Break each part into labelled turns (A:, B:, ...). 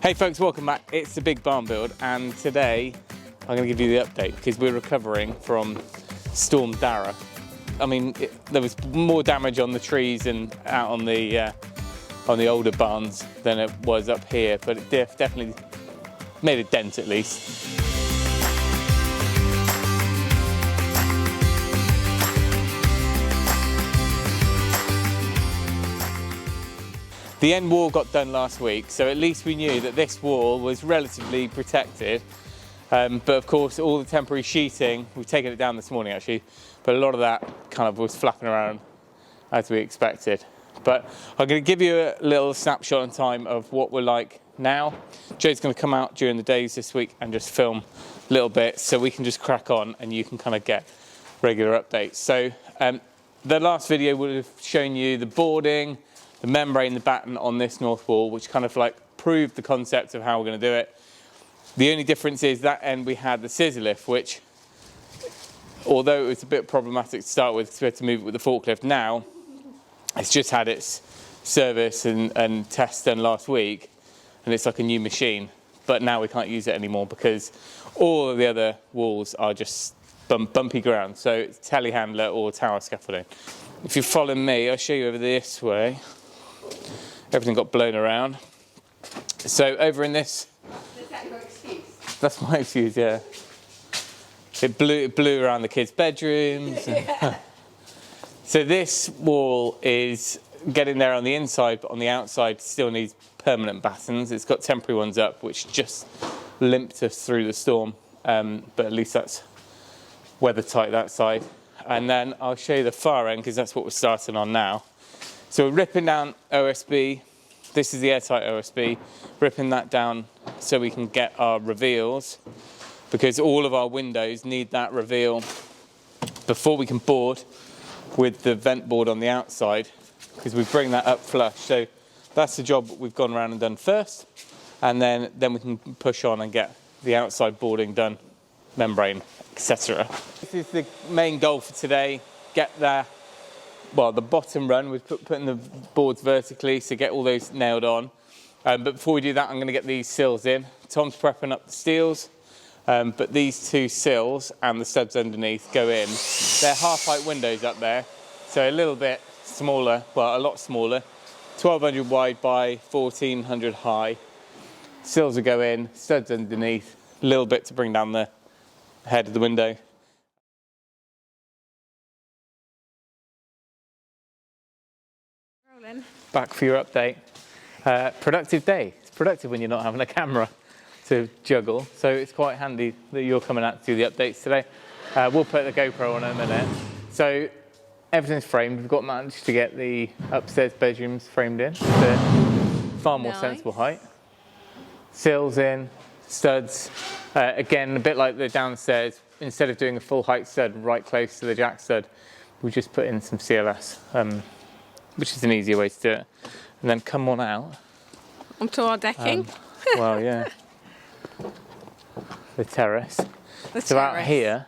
A: Hey folks, welcome back. It's the Big Barn Build, and today I'm going to give you the update because we're recovering from Storm Dara. I mean, there was more damage on the trees and out on the older barns than it was up here, but it definitely made a dent at least. The end wall got done last week, so at least we knew that this wall was relatively protected. But of course, all the temporary sheeting, we've taken it down this morning actually, but a lot of that kind of was flapping around as we expected. But I'm going to give you a little snapshot in time of what we're like now. Joe's going to come out during the days this week and just film a little bit so we can just crack on and you can kind of get regular updates. So the last video would have shown you the boarding, the membrane, the batten on this north wall, which kind of like proved the concept of how we're going to do it. The only difference is that end we had the scissor lift, which, although it was a bit problematic to start with because we had to move it with the forklift, now it's just had its service and test done last week, and it's like a new machine. But now we can't use it anymore because all of the other walls are just bumpy ground. So it's telehandler or tower scaffolding. If you're following me, I'll show you over this way. Everything got blown around. So over in this...
B: Is that your excuse?
A: That's my excuse, yeah. It blew around the kids' bedrooms.
B: Yeah.
A: So this wall is getting there on the inside, but on the outside still needs permanent battens. It's got temporary ones up, which just limped us through the storm. But at least that's weather tight that side. And then I'll show you the far end because that's what we're starting on now. So we're ripping down OSB. This is the airtight OSB. Ripping that down so we can get our reveals, because all of our windows need that reveal before we can board with the vent board on the outside, because we bring that up flush. So that's the job we've gone around and done first, and then we can push on and get the outside boarding done, membrane, etc. This is the main goal for today. Get there. Well, the bottom run, we're putting the boards vertically, so get all those nailed on. But before we do that, I'm going to get these sills in. Tom's prepping up the steels, but these two sills and the studs underneath go in. They're half-height windows up there, so a little bit smaller, well, a lot smaller. 1200 wide by 1400 high. Sills will go in, studs underneath, a little bit to bring down the head of the window. Back for your update. Productive day. It's productive when you're not having a camera to juggle, so it's quite handy that you're coming out to do the updates today. We'll put the GoPro on in a minute. So everything's framed. We've got managed to get the upstairs bedrooms framed in. They're far more sensible height. Sills in, studs. Again, a bit like the downstairs, instead of doing a full height stud right close to the jack stud, we just put in some CLS. Which is an easier way to do it. And then come on out.
B: Onto our decking.
A: Well, yeah. The terrace.
B: So
A: out here,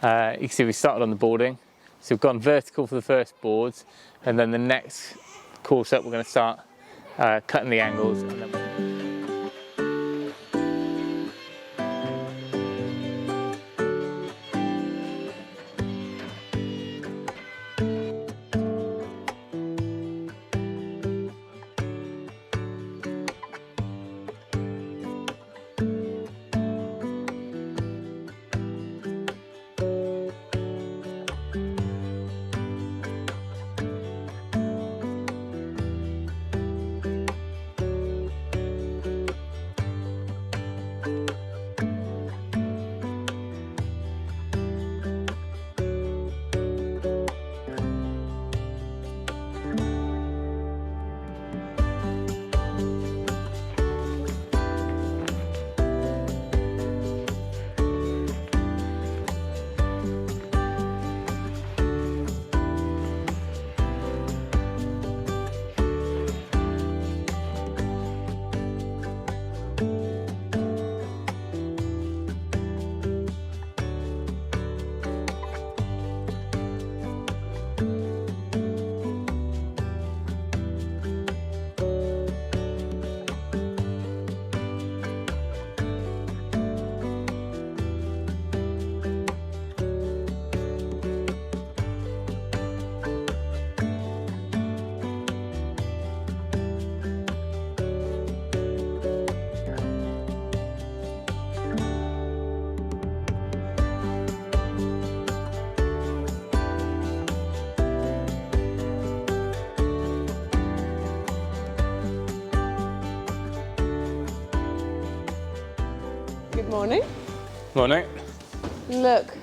A: you can see we started on the boarding. So we've gone vertical for the first boards. And then the next course up, we're going to start cutting the angles. And then
B: Good morning.
A: Morning.
B: Look,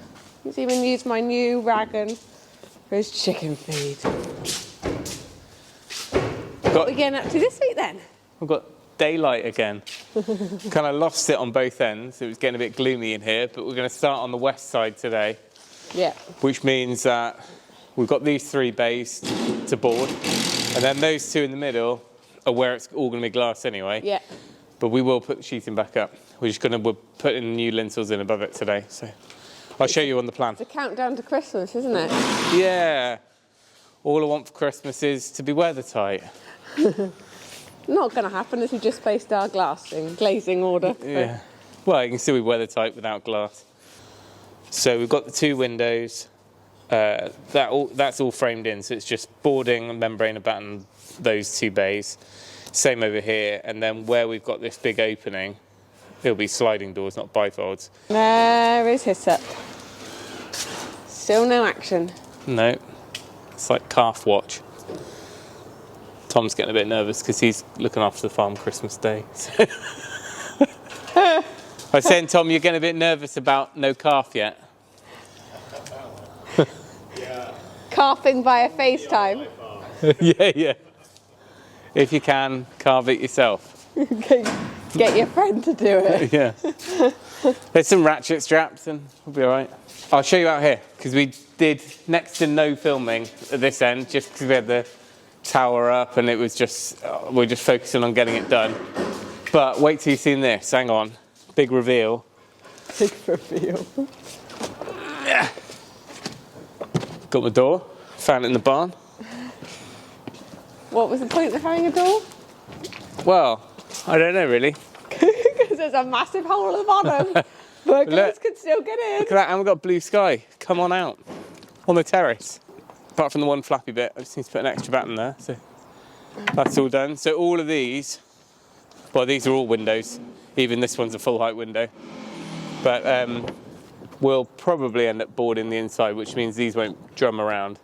B: he's even used my new wagon for his chicken feed. What are we getting up to this week then?
A: We've got daylight again. Kind of lost it on both ends. It was getting a bit gloomy in here, but we're going to start on the west side today.
B: Yeah.
A: Which means that we've got these 3 bays to board, and then those 2 in the middle are where it's all going to be glass anyway.
B: Yeah.
A: But we will put the sheeting back up. We're putting new lintels in above it today. So I'll show you on the plan.
B: It's a countdown to Christmas, isn't it?
A: Yeah. All I want for Christmas is to be weather tight.
B: Not going to happen as we just placed our glazing order.
A: Yeah. Well, you can still be weather tight without glass. So we've got the 2 windows. That's all framed in. So it's just boarding and membrane and batten those 2 bays. Same over here. And then where we've got this big opening, it'll be sliding doors, not bifolds.
B: There is Hyssop. Still no action.
A: No. It's like calf watch. Tom's getting a bit nervous because he's looking after the farm Christmas Day. So. I was saying, Tom, you're getting a bit nervous about no calf yet.
B: Calfing via FaceTime.
A: Yeah. If you can, carve it yourself.
B: Get your friend to do it.
A: Yeah. There's some ratchet straps and we'll be all right. I'll show you out here because we did next to no filming at this end just because we had the tower up and it was just, we're just focusing on getting it done. But wait till you've seen this. Hang on. Big reveal.
B: Big reveal.
A: Yeah. Got my door. Found it in the barn.
B: What was the point of having a door?
A: Well, I don't know really.
B: Because there's a massive hole at the bottom. Burglars could still get in.
A: Look at that, and we've got blue sky. Come on out. On the terrace. Apart from the one flappy bit, I just need to put an extra batten there. So that's all done. So all of these, well, these are all windows. Even this one's a full height window. But we'll probably end up boarding the inside, which means these won't drum around.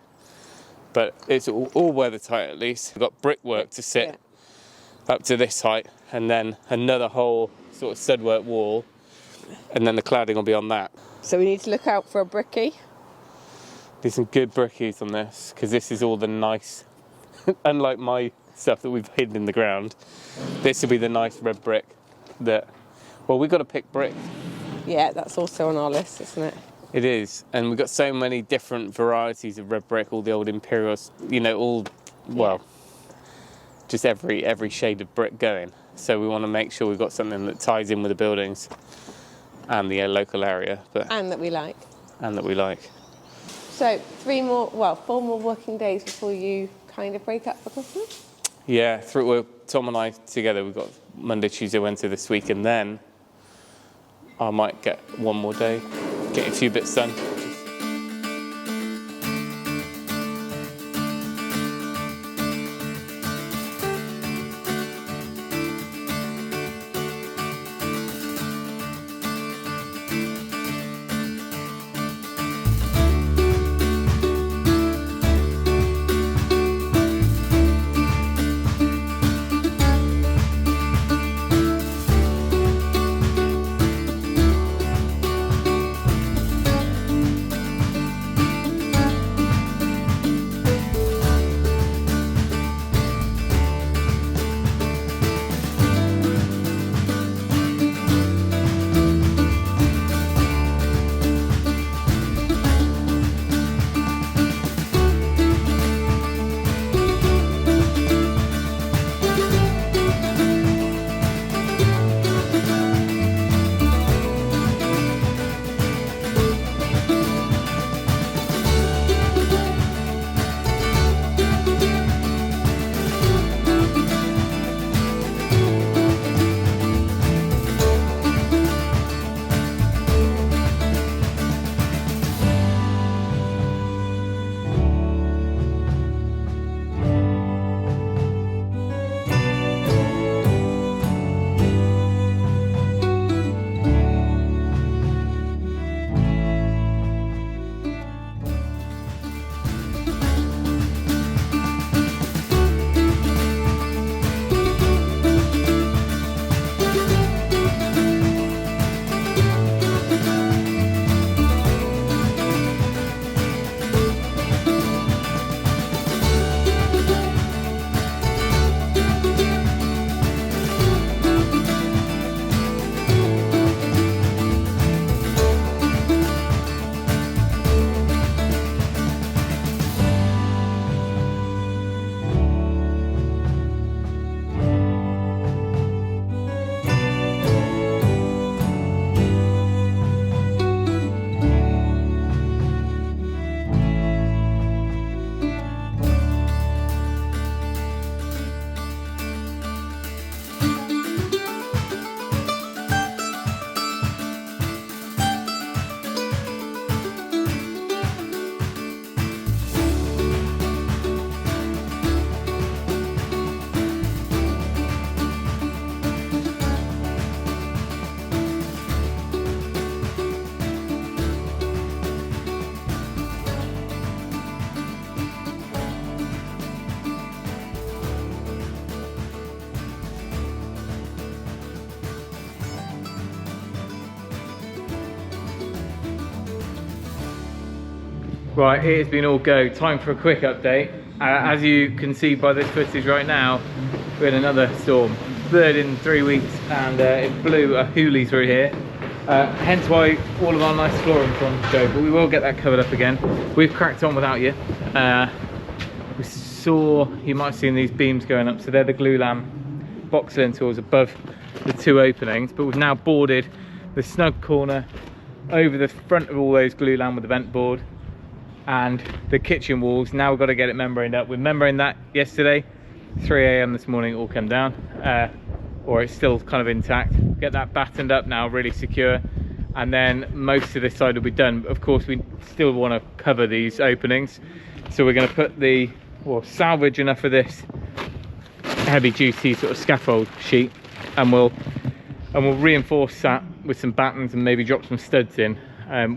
A: But it's all weather tight at least. We've got brickwork to sit up to this height, and then another whole sort of stud-work wall, and then the cladding will be on that.
B: So we need to look out for a brickie.
A: Do some good brickies on this, because this is all the nice, unlike my stuff that we've hidden in the ground, this will be the nice red brick that, well, we've got to pick brick.
B: Yeah, that's also on our list, isn't it?
A: It is, and we've got so many different varieties of red brick, all the old Imperials, you know, all, well, just every shade of brick going. So we want to make sure we've got something that ties in with the buildings and the local area.
B: And that we like.
A: And that we like.
B: So 4 more working days before you kind of break up for Christmas?
A: Yeah, Tom and I together, we've got Monday, Tuesday, Wednesday this week, and then I might get one more day, get a few bits done. Right, it has been all go. Time for a quick update. As you can see by this footage right now, we had another storm. Third in 3 weeks, and it blew a hoolie through here. Hence why all of our nice flooring's on show, but we will get that covered up again. We've cracked on without you. We saw, you might have seen these beams going up, so they're the glulam box lintels above the 2 openings, but we've now boarded the snug corner over the front of all those glulam with the vent board, and the kitchen walls. Now we've got to get it membraned up. We membraned that yesterday, 3 AM this morning it all came down, or it's still kind of intact. Get that battened up now, really secure, and then most of this side will be done. Of course, we still want to cover these openings, so we're going to put the, well, salvage enough of this heavy duty sort of scaffold sheet, and we'll reinforce that with some battens and maybe drop some studs in.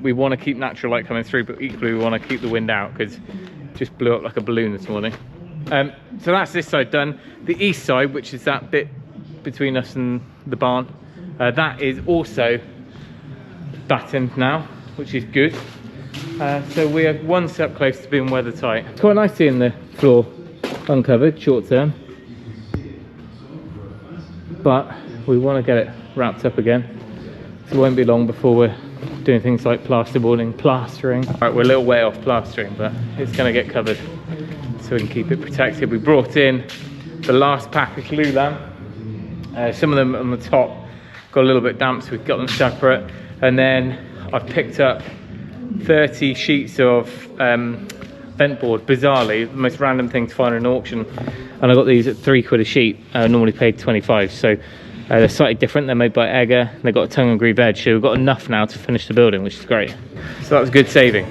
A: We want to keep natural light coming through, but equally we want to keep the wind out, because it just blew up like a balloon this morning. So that's this side done. The east side, which is that bit between us and the barn, that is also battened now, which is good. So we are one step closer to being weather tight. It's quite nice seeing the floor uncovered short term, but we want to get it wrapped up again, so it won't be long before we're doing things like plasterboarding, plastering. All right, we're a little way off plastering, but it's going to get covered so we can keep it protected. We brought in the last pack of glulam. Some of them on the top got a little bit damp, so we've got them separate. And then I've picked up 30 sheets of vent board, bizarrely, the most random thing to find in an auction. And I got these at £3 a sheet, normally paid 25. So they're slightly different. They're made by Egger. They've got a tongue and groove edge, so we've got enough now to finish the building, which is great. So that was good saving.